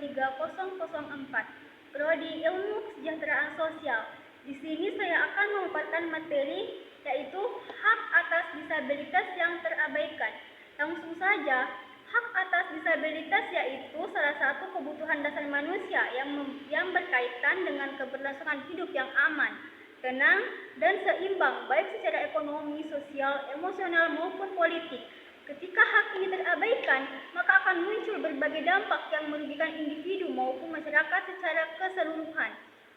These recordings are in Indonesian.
2004, Prodi Ilmu Kesejahteraan Sosial. Di sini saya akan memaparkan materi yaitu hak atas disabilitas yang terabaikan. Langsung saja, hak atas disabilitas yaitu salah satu kebutuhan dasar manusia yang berkaitan dengan keberlangsungan hidup yang aman, tenang, dan seimbang baik secara ekonomi, sosial, emosional maupun politik. Ketika hak ini terabaikan, maka akan muncul berbagai dampak yang merugikan individu maupun masyarakat secara keseluruhan.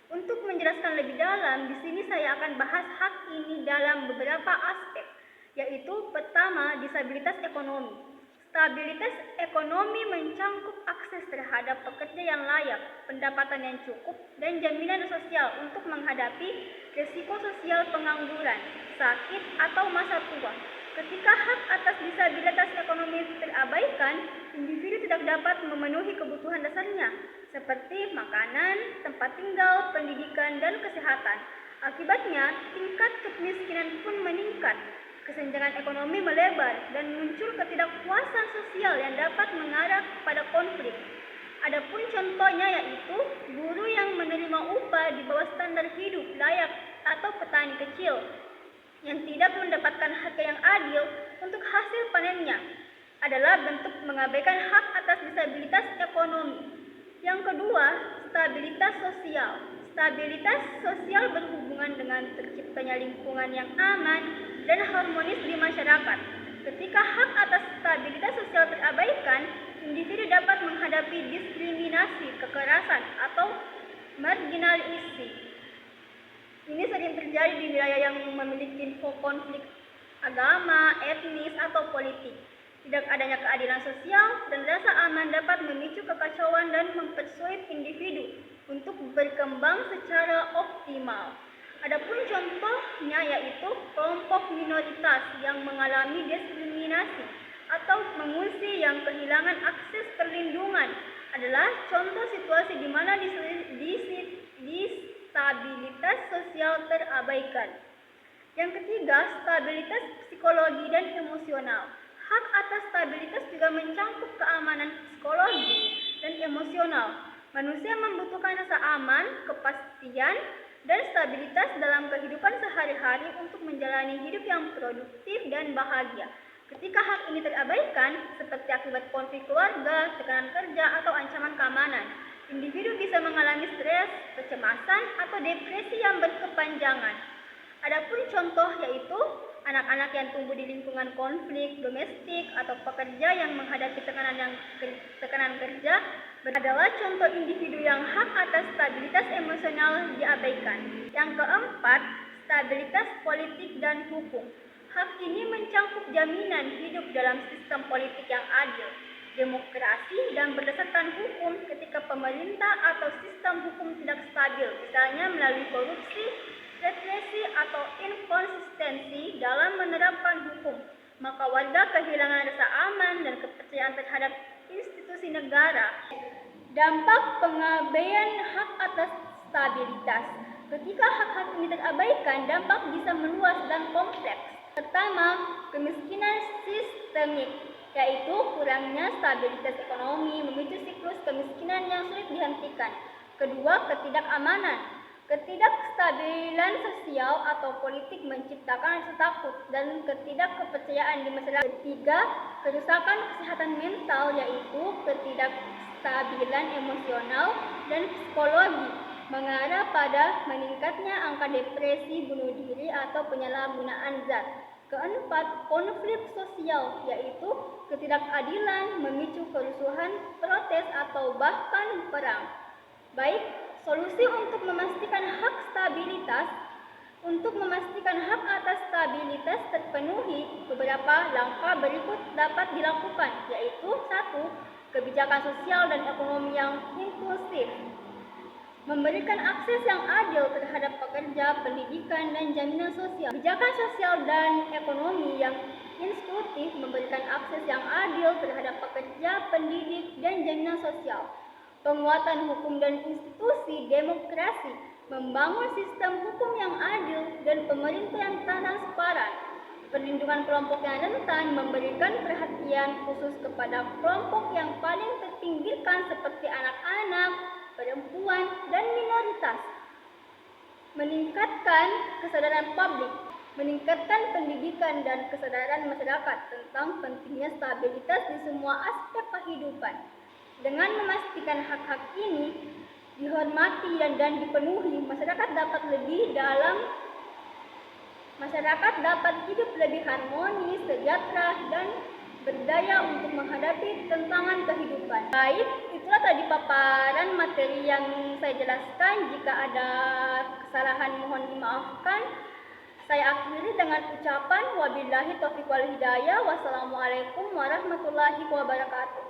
Untuk menjelaskan lebih dalam, di sini saya akan bahas hak ini dalam beberapa aspek, yaitu pertama, disabilitas ekonomi. Stabilitas ekonomi mencangkup akses terhadap pekerja yang layak, pendapatan yang cukup, dan jaminan sosial untuk menghadapi risiko sosial pengangguran, sakit, atau masa tua. Ketika hak atas disabilitas ekonomi terabaikan, individu tidak dapat memenuhi kebutuhan dasarnya, seperti makanan, tempat tinggal, pendidikan, dan kesehatan. Akibatnya, tingkat kemiskinan pun meningkat, kesenjangan ekonomi melebar, dan muncul ketidakpuasan sosial yang dapat mengarah pada konflik. Adapun contohnya yaitu buruh yang menerima upah di bawah standar hidup layak atau petani kecil yang tidak mendapatkan harga yang adil untuk hasil panennya adalah bentuk mengabaikan hak atas disabilitas ekonomi. Yang kedua, stabilitas sosial. Stabilitas sosial berhubungan dengan terciptanya lingkungan yang aman dan harmonis di masyarakat. Ketika hak atas stabilitas sosial terabaikan, individu dapat menghadapi diskriminasi, kekerasan, atau marginalisasi. Ini sering terjadi di wilayah yang memiliki konflik agama, etnis, atau politik. Tidak adanya keadilan sosial dan rasa aman dapat memicu kekacauan dan mempersulit individu untuk berkembang secara optimal. Adapun contohnya yaitu kelompok minoritas yang mengalami diskriminasi atau mengungsi yang kehilangan akses perlindungan adalah contoh situasi di mana stabilitas sosial terabaikan. Yang ketiga, stabilitas psikologi dan emosional. Hak atas stabilitas juga mencangkup keamanan psikologi dan emosional. Manusia membutuhkan rasa aman, kepastian, dan stabilitas dalam kehidupan sehari-hari untuk menjalani hidup yang produktif dan bahagia. Ketika hak ini terabaikan, seperti akibat konflik keluarga, tekanan kerja, atau ancaman keamanan, individu bisa mengalami stres, kecemasan, atau depresi yang berkepanjangan. Adapun contoh yaitu anak-anak yang tumbuh di lingkungan konflik domestik atau pekerja yang menghadapi tekanan kerja adalah contoh individu yang hak atas stabilitas emosional diabaikan. Yang keempat, stabilitas politik dan hukum. Hak ini mencangkup jaminan hidup dalam sistem politik yang adil, demokrasi, dan berdasarkan hukum ketika pemerintah atau sistem hukum tidak stabil, misalnya melalui korupsi, represi, atau inkonsistensi dalam menerapkan hukum, maka warga kehilangan rasa aman dan kepercayaan terhadap institusi negara. Dampak pengabaian hak atas stabilitas. Ketika hak-hak ini terabaikan, dampak bisa meluas dan kompleks. Pertama, kemiskinan sistemik, yaitu kurangnya stabilitas ekonomi memicu siklus kemiskinan yang sulit dihentikan. Kedua, ketidakamanan. Ketidakstabilan sosial atau politik menciptakan rasa takut dan ketidakkepercayaan di masyarakat. Ketiga, kerusakan kesehatan mental, yaitu ketidakstabilan emosional dan psikologi, mengarah pada meningkatnya angka depresi, bunuh diri, atau penyalahgunaan zat. Keempat, konflik sosial, yaitu ketidakadilan memicu kerusuhan, protes, atau bahkan perang. Baik, solusi untuk memastikan hak atas stabilitas terpenuhi, beberapa langkah berikut dapat dilakukan, yaitu 1. Kebijakan sosial dan ekonomi yang inklusif. Memberikan akses yang adil terhadap pekerja, pendidikan, dan jaminan sosial. Kebijakan sosial dan ekonomi yang inklusif memberikan akses yang adil terhadap pekerja, pendidik, dan jaminan sosial. Penguatan hukum dan institusi demokrasi, membangun sistem hukum yang adil dan pemerintah yang transparan. Perlindungan kelompok yang rentan memberikan perhatian khusus kepada kelompok yang paling terpinggirkan seperti anak-anak, perempuan, dan minoritas. Meningkatkan kesadaran publik, meningkatkan pendidikan dan kesadaran masyarakat tentang pentingnya stabilitas di semua aspek kehidupan. Dengan memastikan hak-hak ini dihormati dan dipenuhi, masyarakat dapat hidup lebih harmonis, sejahtera, dan berdaya untuk menghadapi tantangan kehidupan. Baik, itulah tadi paparan materi yang saya jelaskan. Jika ada kesalahan mohon dimaafkan. Saya akhiri dengan ucapan wabillahi taufiq wal hidayah. Wassalamualaikum warahmatullahi wabarakatuh.